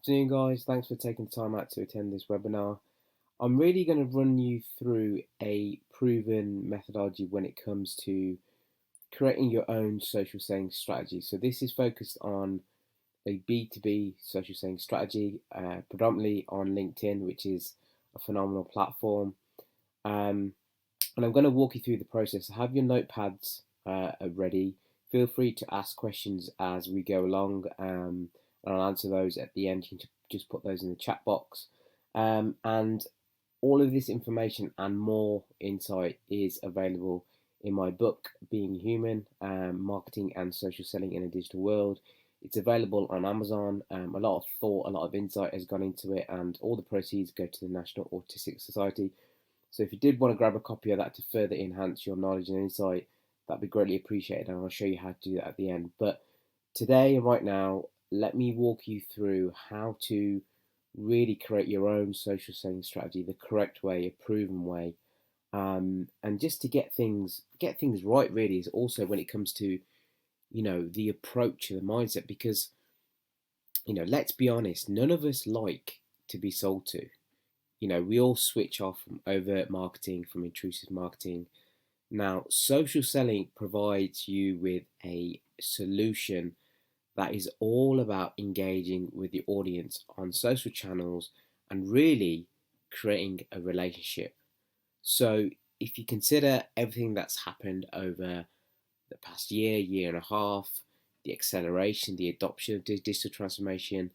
Afternoon, guys. Thanks for taking time out to attend this webinar. I'm really going to run you through a proven methodology when it comes to creating your own social selling strategy. So this is focused on a B2B social selling strategy, predominantly on LinkedIn, which is a phenomenal platform. And I'm going to walk you through the process. Have your notepads ready. Feel free to ask questions as we go along, and I'll answer those at the end. You can just put those in the chat box. And all of this information and more insight is available in my book, Being Human, Marketing and Social Selling in a Digital World. It's available on Amazon. A lot of thought, a lot of insight has gone into it, and all the proceeds go to the National Autistic Society. So if you did want to grab a copy of that to further enhance your knowledge and insight, that'd be greatly appreciated, and I'll show you how to do that at the end. But today and right now, let me walk you through how to really create your own social selling strategy, the correct way, a proven way, and just to get things right. Really, is also when it comes to the approach and the mindset, because let's be honest, none of us like to be sold to. We all switch off from overt marketing, from intrusive marketing. Now, social selling provides you with a solution that is all about engaging with the audience on social channels and really creating a relationship. So, if you consider everything that's happened over the past year and a half, the acceleration, the adoption of digital transformation,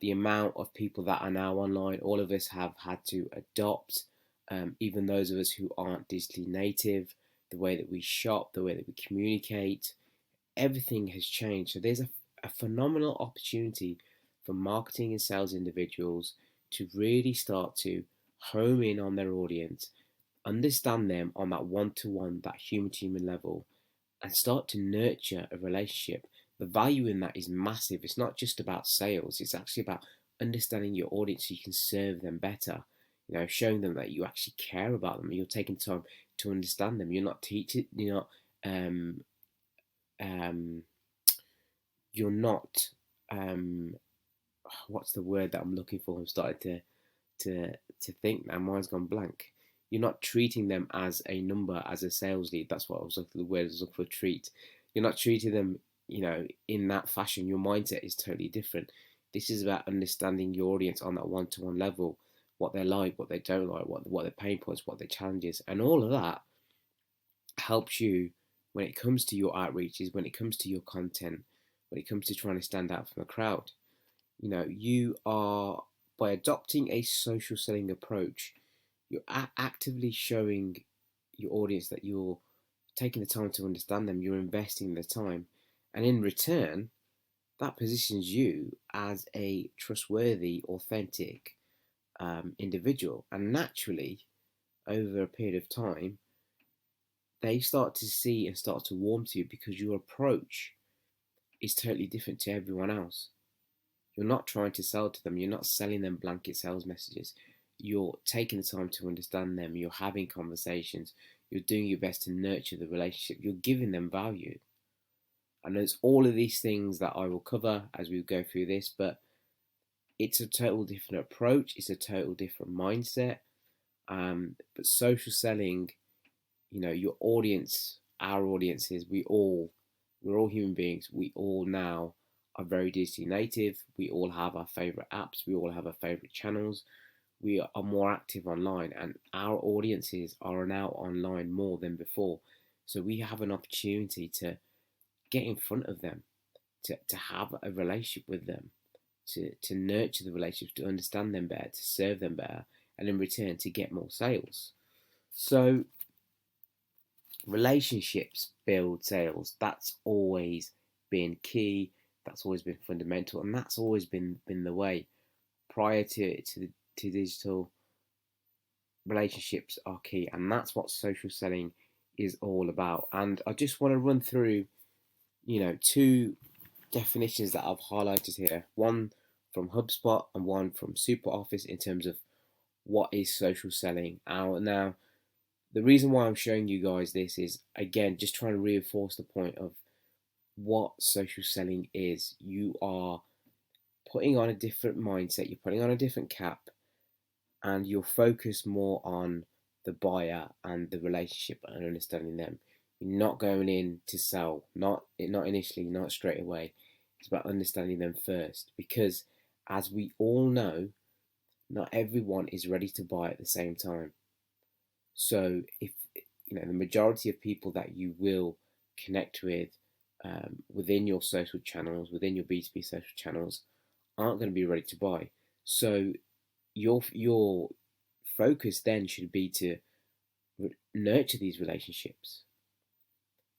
the amount of people that are now online, all of us have had to adopt, even those of us who aren't digitally native, the way that we shop, the way that we communicate, everything has changed. So there's a phenomenal opportunity for marketing and sales individuals to really start to home in on their audience, understand them on that one-to-one, that human-to-human level, and start to nurture a relationship. The value in that is massive. It's not just about sales, it's actually about understanding your audience so you can serve them better. Showing them that you actually care about them. You're taking time to understand them. You're not teaching. Um, you're not. What's the word that I'm looking for? I'm starting to think now. Mine's gone blank. You're not treating them as a number, as a sales lead. That's what I was looking for. The word I was looking for, treat. You're not treating them, in that fashion. Your mindset is totally different. This is about understanding your audience on that one-to-one level, what they like, what they don't like, what their pain points, what their challenges, and all of that helps you when it comes to your outreaches, when it comes to your content, when it comes to trying to stand out from the crowd. You are, by adopting a social selling approach, you're actively showing your audience that you're taking the time to understand them, you're investing the time, and in return, that positions you as a trustworthy, authentic individual. And naturally, over a period of time, they start to see and start to warm to you because your approach is totally different to everyone else. You're not trying to sell to them. You're not selling them blanket sales messages. You're taking the time to understand them. You're having conversations. You're doing your best to nurture the relationship. You're giving them value. And there's all of these things that I will cover as we go through this, but it's a total different approach. It's a total different mindset. But social selling, your audience, our audiences, we're all human beings. We all now are very digitally native. We all have our favorite apps. We all have our favorite channels. We are more active online, and our audiences are now online more than before. So we have an opportunity to get in front of them, to have a relationship with them, to nurture the relationship, to understand them better, to serve them better, and in return to get more sales. So relationships build sales. That's always been key. That's always been fundamental, and that's always been the way. Prior to digital, relationships are key, and that's what social selling is all about. And I just want to run through, two definitions that I've highlighted here. One from HubSpot and one from SuperOffice in terms of what is social selling. Now, the reason why I'm showing you guys this is, again, just trying to reinforce the point of what social selling is. You are putting on a different mindset, you're putting on a different cap, and you'll focus more on the buyer and the relationship and understanding them. You're not going in to sell, not initially, not straight away. It's about understanding them first, because as we all know, not everyone is ready to buy at the same time. So if the majority of people that you will connect with within your social channels, within your B2B social channels, aren't going to be ready to buy. So your focus then should be to nurture these relationships,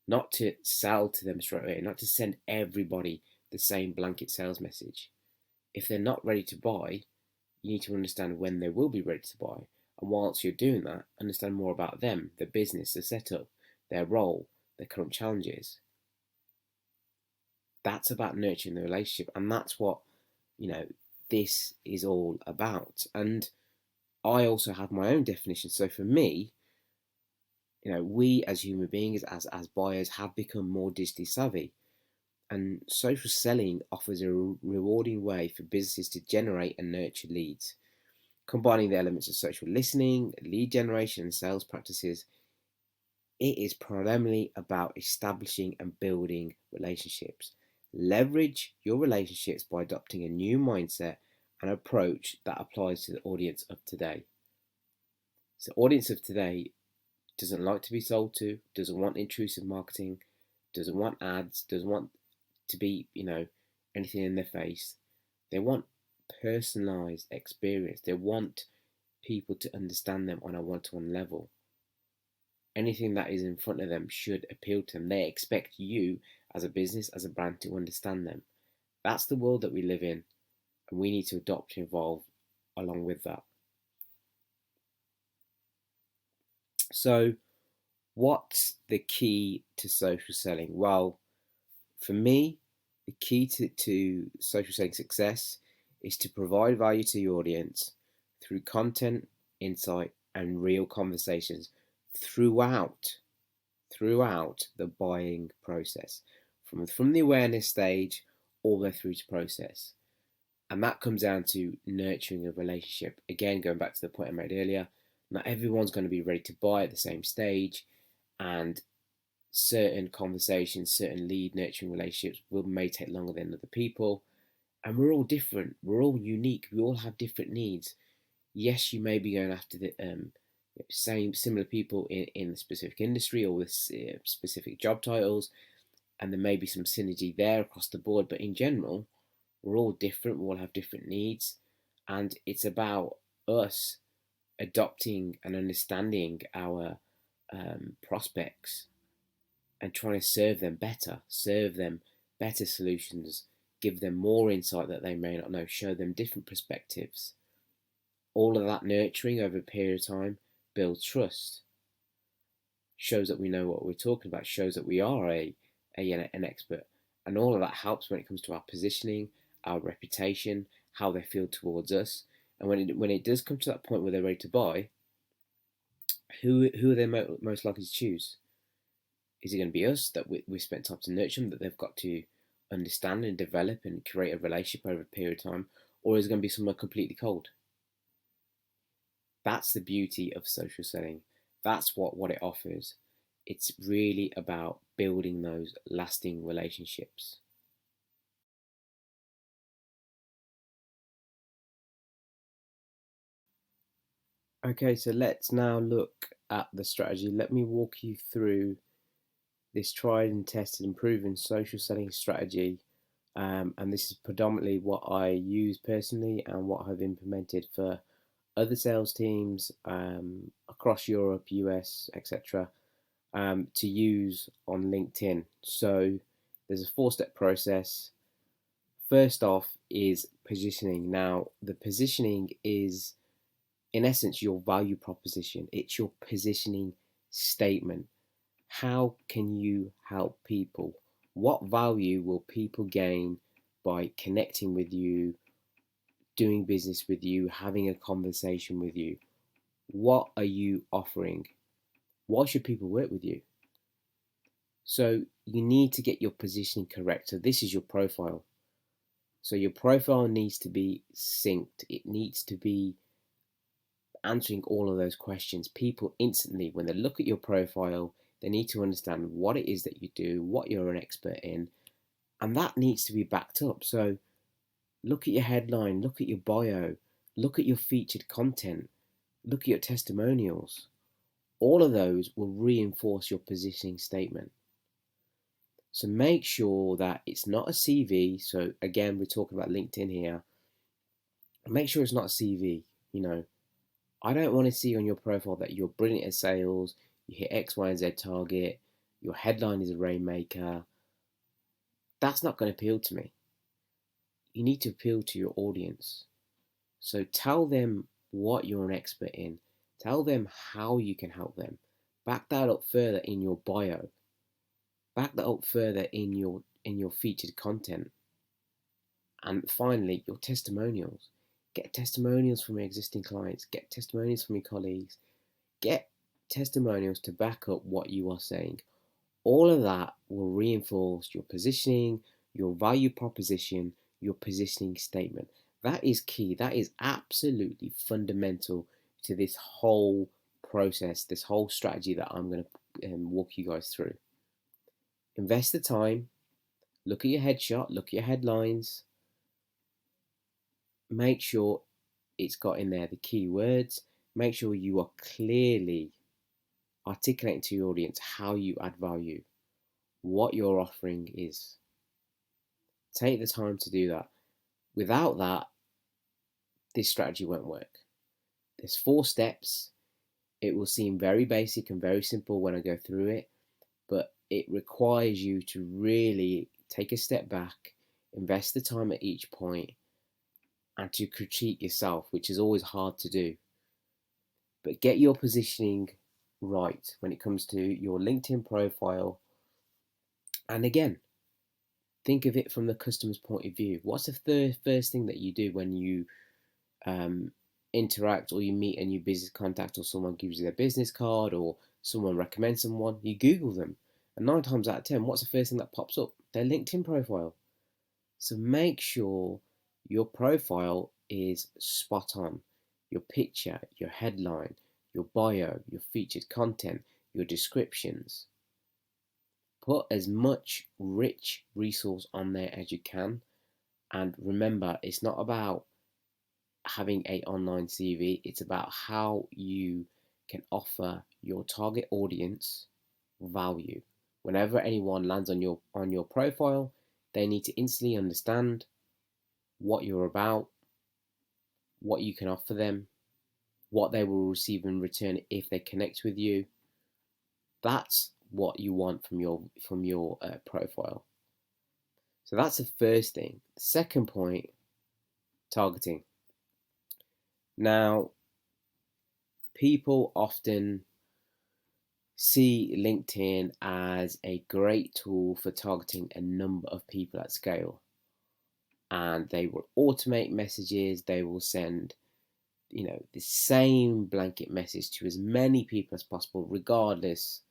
not to sell to them straight away, not to send everybody the same blanket sales message. If they're not ready to buy, you need to understand when they will be ready to buy. And whilst you're doing that, understand more about them, their business, their setup, their role, their current challenges. That's about nurturing the relationship, and that's what this is all about. And I also have my own definition. So for me, we as human beings, as buyers, have become more digitally savvy. And social selling offers a rewarding way for businesses to generate and nurture leads. Combining the elements of social listening, lead generation, and sales practices, it is primarily about establishing and building relationships. Leverage your relationships by adopting a new mindset and approach that applies to the audience of today. So, the audience of today doesn't like to be sold to, doesn't want intrusive marketing, doesn't want ads, doesn't want to be, anything in their face. They want personalized experience. They want people to understand them on a one-to-one level. Anything that is in front of them should appeal to them. They expect you as a business, as a brand, to understand them. That's the world that we live in, and we need to adopt and evolve along with that. So, what's the key to social selling? Well, for me, the key to social selling success is to provide value to your audience through content, insight, and real conversations throughout the buying process, from the awareness stage all the way through to process. And that comes down to nurturing a relationship. Again, going back to the point I made earlier, not everyone's going to be ready to buy at the same stage, and certain conversations, certain lead nurturing relationships may take longer than other people. And we're all different. We're all unique. We all have different needs. Yes, you may be going after the similar people in a specific industry or with specific job titles, and there may be some synergy there across the board. But in general, we're all different. We all have different needs, and it's about us adopting and understanding our prospects and trying to serve them better solutions, give them more insight that they may not know, show them different perspectives. All of that nurturing over a period of time builds trust, shows that we know what we're talking about, shows that we are an expert, and all of that helps when it comes to our positioning, our reputation, how they feel towards us. And when it does come to that point where they're ready to buy, who are they most likely to choose? Is it going to be us, that we spent time to nurture them, that they've got to understand and develop and create a relationship over a period of time, or is it going to be someone completely cold? That's the beauty of social selling. That's what it offers. It's really about building those lasting relationships. Okay, so let's now look at the strategy. Let me walk you through this tried and tested and proven social selling strategy. And this is predominantly what I use personally and what I've implemented for other sales teams across Europe, US, etc., to use on LinkedIn. So there's a 4-step process. First off is positioning. Now, the positioning is, in essence, your value proposition. It's your positioning statement. How can you help people? What value will people gain by connecting with you, doing business with you, having a conversation with you? What are you offering? Why should people work with you? So you need to get your positioning correct. So this is your profile. So your profile needs to be synced. It needs to be answering all of those questions. People instantly, when they look at your profile, they need to understand what it is that you do, what you're an expert in, and that needs to be backed up. So look at your headline, look at your bio, look at your featured content, look at your testimonials. All of those will reinforce your positioning statement. So make sure that it's not a CV. So again, we're talking about LinkedIn here. Make sure it's not a CV. I don't want to see on your profile that you're brilliant at sales, you hit X, Y, and Z target, your headline is a rainmaker. That's not going to appeal to me. You need to appeal to your audience. So tell them what you're an expert in. Tell them how you can help them. Back that up further in your bio. Back that up further in your featured content. And finally, your testimonials. Get testimonials from your existing clients. Get testimonials from your colleagues. Get testimonials to back up what you are saying. All of that will reinforce your positioning, your value proposition, your positioning statement. That is key. That is absolutely fundamental to this whole process, this whole strategy that I'm going to walk you guys through. Invest the time, look at your headshot, look at your headlines, make sure it's got in there the keywords, make sure you are clearly articulating to your audience how you add value, what your offering is. Take the time to do that. Without that, this strategy won't work. There's 4 steps. It will seem very basic and very simple when I go through it, but it requires you to really take a step back, invest the time at each point, and to critique yourself, which is always hard to do. But get your positioning right when it comes to your LinkedIn profile. And again, think of it from the customer's point of view. What's the first thing that you do when you interact or you meet a new business contact, or someone gives you their business card, or someone recommends someone? You Google them. And 9 times out of 10, what's the first thing that pops up? Their LinkedIn profile. So make sure your profile is spot on. Your picture, your headline, your bio, your featured content, your descriptions. Put as much rich resource on there as you can. And remember, it's not about having an online CV. It's about how you can offer your target audience value. Whenever anyone lands on your profile, they need to instantly understand what you're about, what you can offer them, what they will receive in return if they connect with you. That's what you want from your profile. So that's the first thing. Second point, targeting. Now, people often see LinkedIn as a great tool for targeting a number of people at scale. And they will automate messages, they will send the same blanket message to as many people as possible, regardless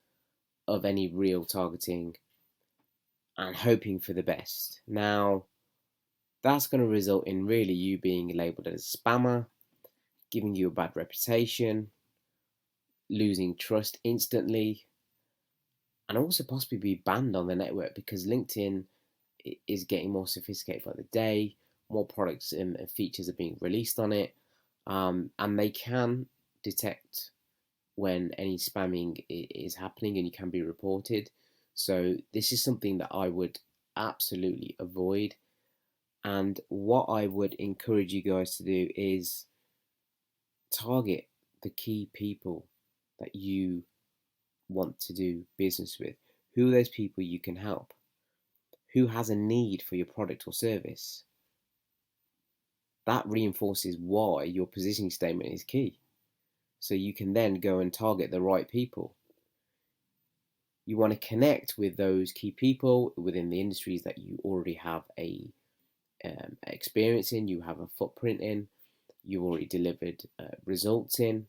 of any real targeting, and hoping for the best. Now, that's going to result in really you being labeled as a spammer, giving you a bad reputation, losing trust instantly, and also possibly be banned on the network, because LinkedIn is getting more sophisticated by the day. More products and features are being released on it, and they can detect when any spamming is happening, and you can be reported. So this is something that I would absolutely avoid. And what I would encourage you guys to do is target the key people that you want to do business with. Who are those people you can help? Who has a need for your product or service? That reinforces why your positioning statement is key. So you can then go and target the right people. You want to connect with those key people within the industries that you already have a experience in, you have a footprint in, you've already delivered results in.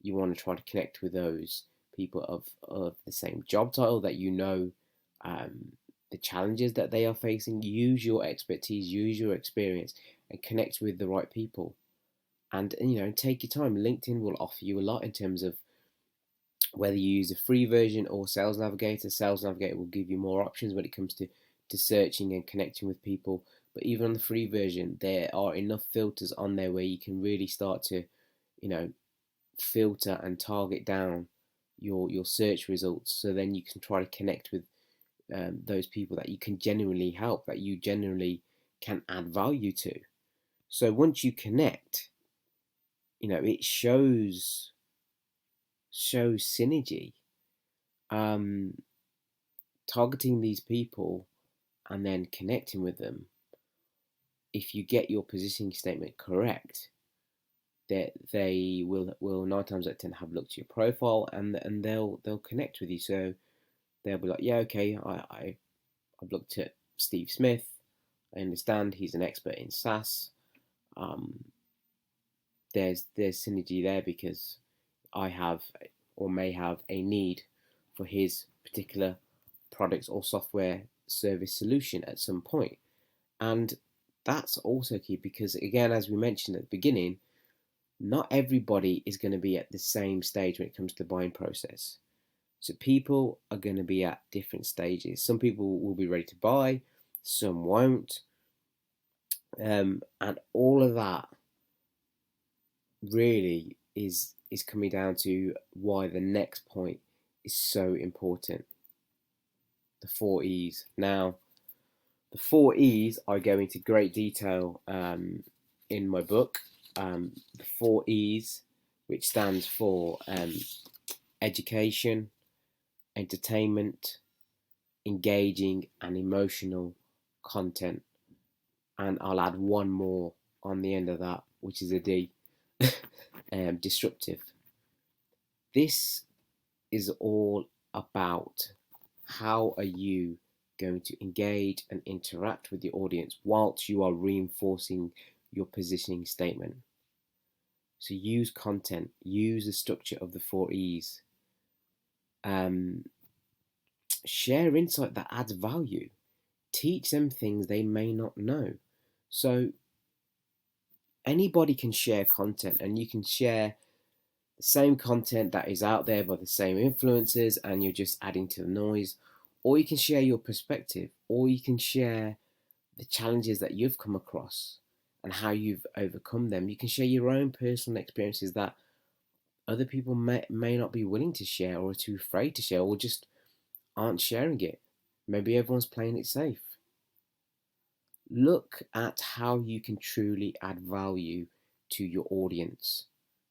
You want to try to connect with those people of the same job title that the challenges that they are facing. Use your expertise, use your experience, and connect with the right people. And take your time. LinkedIn will offer you a lot in terms of whether you use a free version or Sales Navigator. Sales Navigator will give you more options when it comes to searching and connecting with people. But even on the free version, there are enough filters on there where you can really start to, filter and target down your search results. So then you can try to connect with those people that you can genuinely help, that you genuinely can add value to. So once you connect, it shows synergy. Targeting these people and then connecting with them, if you get your positioning statement correct, that they will 9 times out of 10 have looked at your profile, and they'll connect with you. So they'll be like, yeah, okay, I've looked at Steve Smith. I understand he's an expert in SaaS. There's synergy there because I have or may have a need for his particular products or software service solution at some point. And that's also key because, again, as we mentioned at the beginning, not everybody is going to be at the same stage when it comes to the buying process. So people are going to be at different stages. Some people will be ready to buy, some won't. And all of that really is coming down to why the next point is so important. The 4 E's. Now, the 4 E's I go into great detail in my book. The 4 E's, which stands for education, entertainment, engaging, and emotional content. And I'll add one more on the end of that, which is a D, disruptive. This is all about how are you going to engage and interact with the audience whilst you are reinforcing your positioning statement. So use content, use the structure of the 4 E's. Share insight that adds value. Teach them things they may not know. So anybody can share content, and you can share the same content that is out there by the same influencers, and you're just adding to the noise. Or you can share your perspective, or you can share the challenges that you've come across and how you've overcome them. You can share your own personal experiences that other people may not be willing to share, or are too afraid to share, or just aren't sharing it. Maybe everyone's playing it safe. Look at how you can truly add value to your audience,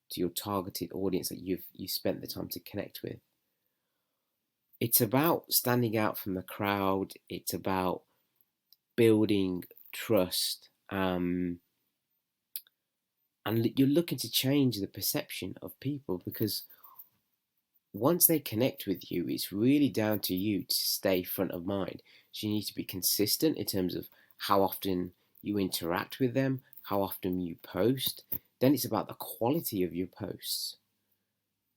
to your targeted audience that you've spent the time to connect with. It's about standing out from the crowd. It's about building trust. And you're looking to change the perception of people, because once they connect with you, it's really down to you to stay front of mind. So you need to be consistent in terms of how often you interact with them, how often you post. Then it's about the quality of your posts.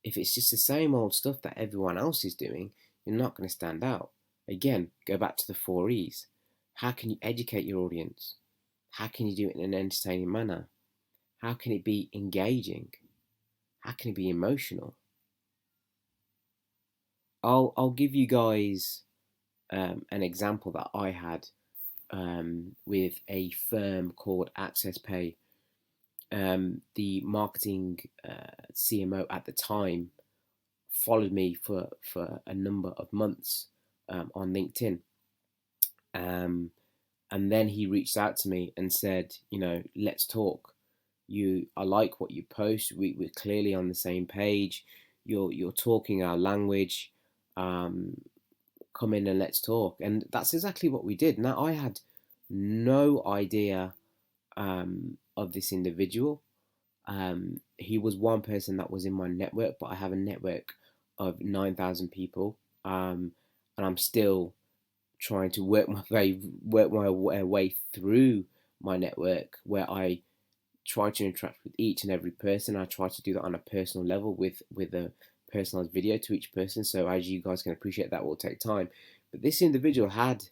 If it's just the same old stuff that everyone else is doing, you're not going to stand out. Again, go back to the 4 E's. How can you educate your audience? How can you do it in an entertaining manner? How can it be engaging? How can it be emotional? I'll give you guys an example that I had with a firm called Access Pay. The marketing CMO at the time followed me for a number of months on LinkedIn. And then he reached out to me and said, let's talk. I like what you post. We're clearly on the same page. You're talking our language. Come in and let's talk. And that's exactly what we did. Now, I had no idea of this individual. He was one person that was in my network, but I have a network of 9,000 people, and I'm still trying to work my way through my network, where I try to interact with each and every person. I try to do that on a personal level with a personalized video to each person. So as you guys can appreciate, that will take time. But this individual had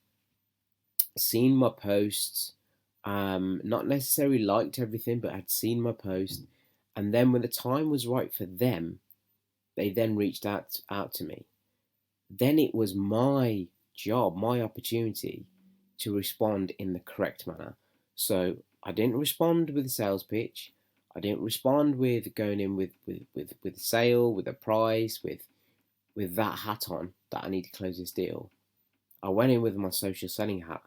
seen my posts, not necessarily liked everything, but had seen my post. And then when the time was right for them, they then reached out to me. Then it was my job, my opportunity to respond in the correct manner. So I didn't respond with a sales pitch. I didn't respond with going in with a sale, with a price, with that hat on that I need to close this deal. I went in with my social selling hat.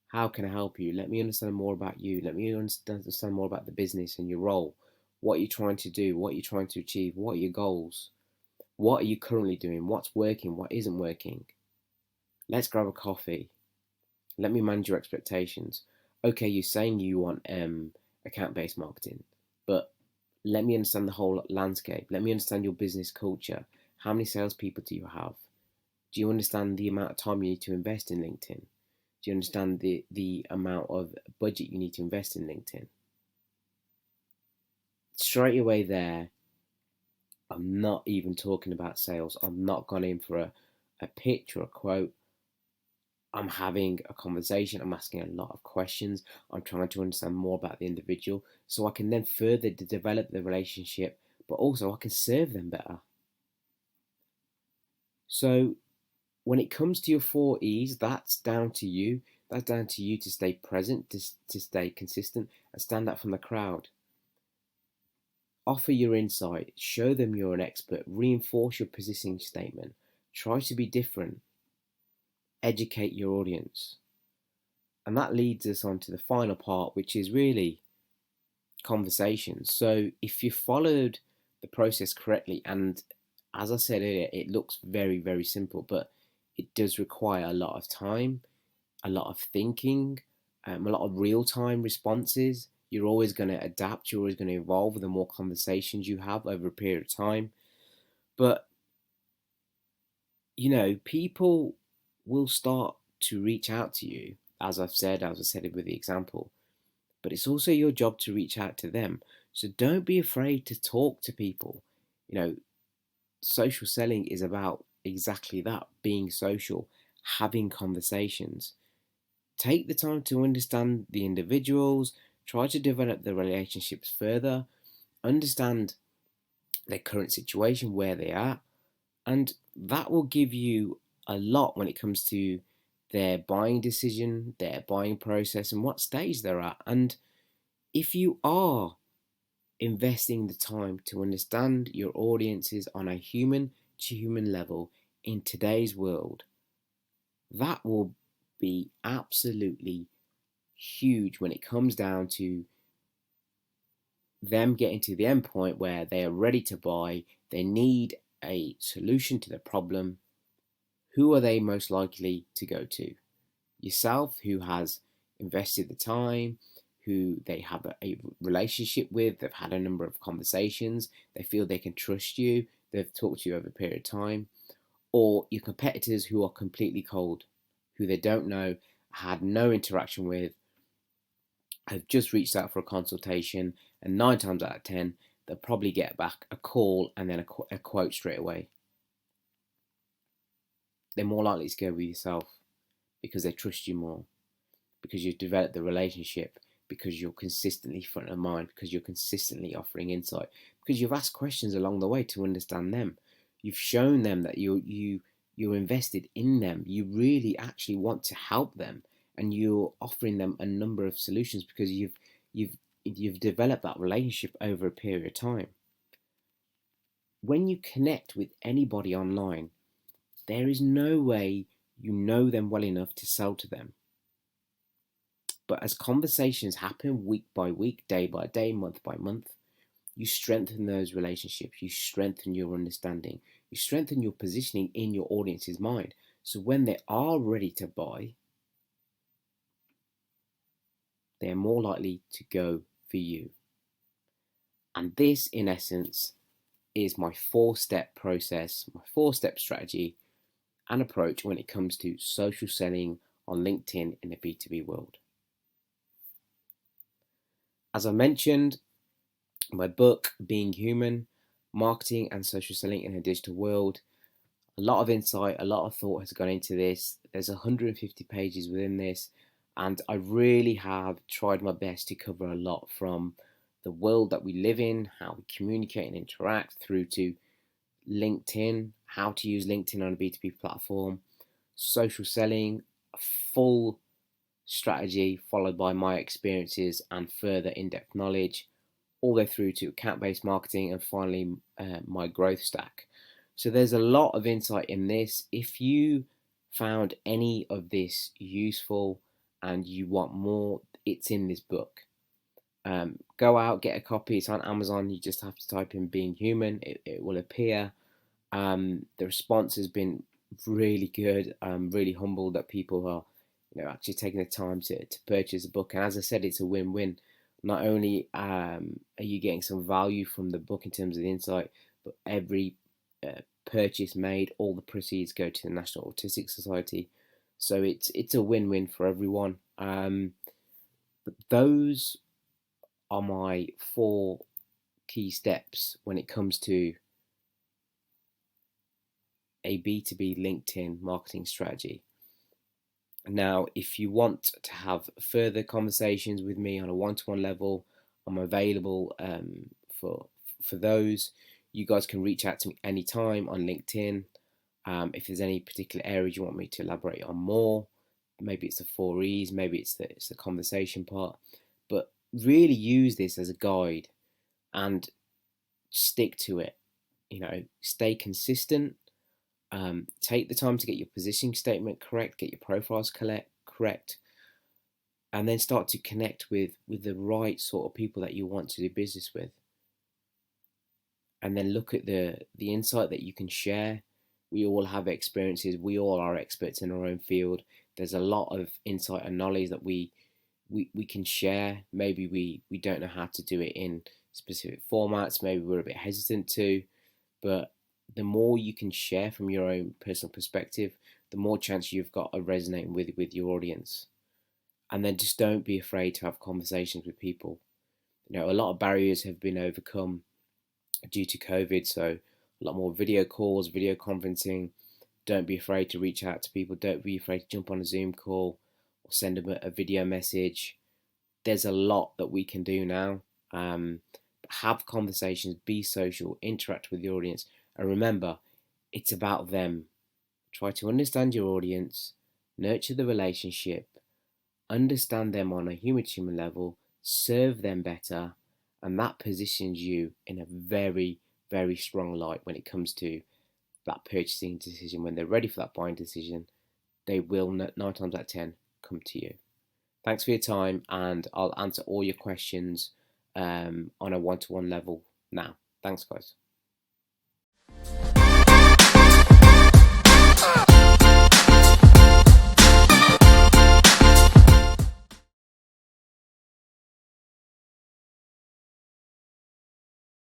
How can I help you? Let me understand more about you. Let me understand more about the business and your role. What you're trying to do, what you're trying to achieve, what are your goals? What are you currently doing? What's working? What isn't working? Let's grab a coffee. Let me manage your expectations. Okay, you're saying you want account-based marketing, but let me understand the whole landscape. Let me understand your business culture. How many salespeople do you have? Do you understand the amount of time you need to invest in LinkedIn? Do you understand the amount of budget you need to invest in LinkedIn? Straight away there, I'm not even talking about sales. I'm not gone in for a pitch or a quote. I'm having a conversation. I'm asking a lot of questions. I'm trying to understand more about the individual so I can then further develop the relationship, but also I can serve them better. So when it comes to your 4 E's, that's down to you. That's down to you to stay present, to stay consistent, and stand out from the crowd. Offer your insight, show them you're an expert, reinforce your positioning statement, try to be different, educate your audience. And that leads us on to the final part, which is really conversations. So if you followed the process correctly, and as I said earlier, it looks very, very simple, but it does require a lot of time, a lot of thinking, a lot of real time responses. You're always going to adapt, you're always going to evolve with the more conversations you have over a period of time. But, people will start to reach out to you, as I said it with the example, but it's also your job to reach out to them. So don't be afraid to talk to people. You know, social selling is about exactly that, being social, having conversations. Take the time to understand the individuals, try to develop the relationships further, understand their current situation, where they are, and that will give you a lot when it comes to their buying decision, their buying process, and what stage they're at. And if you are investing the time to understand your audiences on a human to human level in today's world, that will be absolutely huge when it comes down to them getting to the end point where they are ready to buy, they need a solution to the problem. Who are they most likely to go to? Yourself, who has invested the time, who they have a relationship with, they've had a number of conversations, they feel they can trust you, they've talked to you over a period of time, or your competitors who are completely cold, who they don't know, had no interaction with, have just reached out for a consultation, and 9 times out of 10, they'll probably get back a call and then a quote straight away. They're more likely to go with yourself because they trust you more, because you've developed the relationship, because you're consistently front of mind, because you're consistently offering insight, because you've asked questions along the way to understand them. You've shown them that you're invested in them. You really actually want to help them, and you're offering them a number of solutions because you've developed that relationship over a period of time. When you connect with anybody online, there is no way you know them well enough to sell to them. But as conversations happen week by week, day by day, month by month, you strengthen those relationships, you strengthen your understanding, you strengthen your positioning in your audience's mind. So when they are ready to buy, they're more likely to go for you. And this, in essence, is my 4-step process, my 4-step strategy and approach when it comes to social selling on LinkedIn in the B2B world. As I mentioned, my book, Being Human, Marketing and Social Selling in a Digital World, A lot of insight, a lot of thought has gone into this. There's 150 pages within this, and I really have tried my best to cover a lot, from the world that we live in, how we communicate and interact, through to LinkedIn, how to use LinkedIn on a B2B platform, social selling, a full strategy followed by my experiences and further in-depth knowledge, all the way through to account-based marketing, and finally my growth stack. So there's a lot of insight in this. If you found any of this useful and you want more, it's in this book. Go out, get a copy. It's on Amazon. You just have to type in "being human." It will appear. The response has been really good. I'm really humbled that people are, actually taking the time to purchase the book. And as I said, it's a win-win. Not only are you getting some value from the book in terms of the insight, but every purchase made, all the proceeds go to the National Autistic Society. So it's a win-win for everyone. But those are my 4 key steps when it comes to a B2B LinkedIn marketing strategy. Now, if you want to have further conversations with me on a one-to-one level, I'm available for those. You guys can reach out to me anytime on LinkedIn. If there's any particular areas you want me to elaborate on more, maybe it's the 4 E's, maybe it's the conversation part, but really use this as a guide and stick to it. Stay consistent. Take the time to get your positioning statement correct, get your profiles correct, and then start to connect with the right sort of people that you want to do business with. And then look at the insight that you can share. We all have experiences. We all are experts in our own field. There's a lot of insight and knowledge that we can share. Maybe we don't know how to do it in specific formats. Maybe we're a bit hesitant to, but the more you can share from your own personal perspective, the more chance you've got of resonating with your audience. And then just don't be afraid to have conversations with people. A lot of barriers have been overcome due to COVID, so a lot more video calls, video conferencing. Don't be afraid to reach out to people. Don't be afraid to jump on a Zoom call or send them a video message. There's a lot that we can do now. Have conversations, be social, interact with the audience, and remember, it's about them. Try to understand your audience, nurture the relationship, understand them on a human-to-human level, serve them better, and that positions you in a very, very strong light when it comes to that purchasing decision. When they're ready for that buying decision, they will 9 times out of 10 come to you. Thanks for your time, and I'll answer all your questions on a one-to-one level now. Thanks, guys.